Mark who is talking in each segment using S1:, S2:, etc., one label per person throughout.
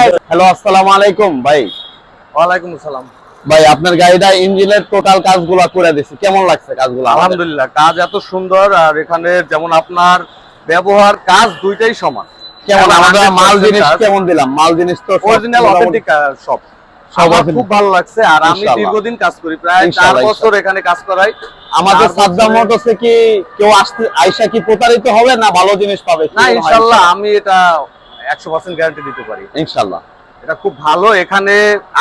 S1: Hello, আসসালামু আলাইকুম ভাই।
S2: ওয়ালাইকুম আসসালাম।
S1: ভাই আপনার গাড়িটা ইঞ্জিনের টোটাল কাজগুলো করে দিছি, কেমন লাগছে কাজগুলো?
S2: আলহামদুলিল্লাহ, কাজ এত সুন্দর। আর এখানে যেমন আপনার ব্যবহার কাজ দুইটাই সমান।
S1: কেমন আমাদের মাল জিনিস
S2: কাজ
S1: কেমন দিলাম? মাল জিনিস তো
S2: অরিজিনাল অথেন্টিক সব। আমার খুব ভালো লাগছে। আর আমি
S1: ইনশাআল্লাহ।
S2: দীর্ঘদিন কাজ করি, প্রায় 4
S1: ইনশাআল্লাহ,
S2: বছর এখানে কাজ করাই।
S1: আমাদের
S2: 4
S1: সাদ্দাম
S2: বছরে-
S1: মোটরসে কি কেউ আসতে আইসা কি প্রতারিত হবে না ভালো জিনিস পাবে? কি
S2: না,
S1: মনে হয়?
S2: ইনশাআল্লাহ আমি এটা 100% গ্যারান্টি দিতে পারি।
S1: ইনশাআল্লাহ।
S2: এটা খুব ভালো। এখানে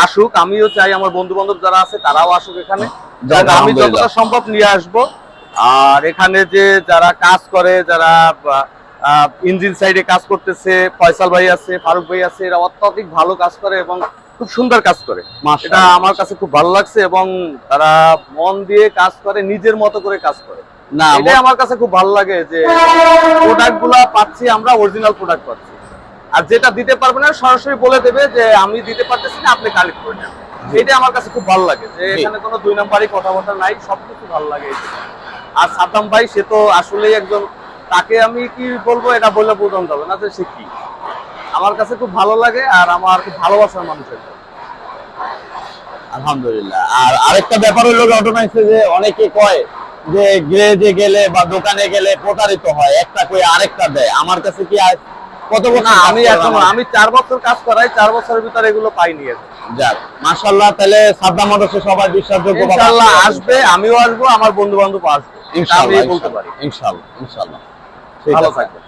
S2: আসুক, আমিও চাই আমার বন্ধু বান্ধব যারা আছে তারাও আসুক এখানে।
S1: যাক,
S2: এবং আমি
S1: আলহামদুলিল্লাহ।
S2: যতটা সম্ভব নিয়ে আসব। আর এখানে যে যারা কাজ করে, যারা ইঞ্জিন সাইডে কাজ করতেছে, ফয়সাল ভাই আছে, ফারুক ভাই আছে, এরা অত্যধিক ভালো কাজ করে এবং খুব সুন্দর কাজ করে।
S1: মাশাআল্লাহ।
S2: এটা আমার কাছে খুব ভালো লাগছে এবং তারা মন দিয়ে কাজ করে, নিজের মতো করে কাজ করে।
S1: না,
S2: এটাই আমার কাছে খুব ভালো লাগে যে প্রোডাক্ট গুলা পাচ্ছি, আমরা অরিজিনাল প্রোডাক্ট পাচ্ছি। আর যেটা দিতে পারবে না সরাসরি বলে দেবে যে আমি দিতে পারতেছি না, আপনি কালেক্ট করে নেন। এটা আমার কাছে খুব ভালো লাগে যে এখানে কোনো দুই নাম্বারই কথাবার্তা নাই, সবকিছু ভালো লাগে এই জন্য। আর সাদ্দাম ভাই সে তো আসলেই একজন, তাকে আমি কি বলবো এটা বলে বোঝানো যাবে না যে সে কি। আমার কাছে খুব ভালো লাগে আর আমার খুব ভালোবাসার মানুষ একজন।
S1: আলহামদুলিল্লাহ। আর আরেকটা ব্যাপার হলো ঘটনাইছে যে অনেকে কয় যে গ্যারেজে গেলে বা দোকানে গেলে প্রতারিত হয়, একটা কই আরেকটা দেয়। আমার কাছে কি কত বছর
S2: না,
S1: কাজ
S2: আমি
S1: করেন
S2: এখন
S1: আমার?
S2: আমি 4 বছর কাজ করাই, 4 বছরের ভিতরে এগুলো পাইনি এখন।
S1: যাক, মাশাআল্লাহ। তাহলে সাদ্দাম মোটরসে সবাই বিশ্বাসযোগ্য ভাবে
S2: ইনশাআল্লাহ আসবে, আমিও আসবো, আমার বন্ধু বান্ধব আসবে, এটা আমি
S1: ইনশাআল্লাহ,
S2: বলতে পারি।
S1: ইনশাআল্লাহ, ইনশাআল্লাহ। ঠিক
S2: ভালো
S1: আছে।
S2: থাকবেন।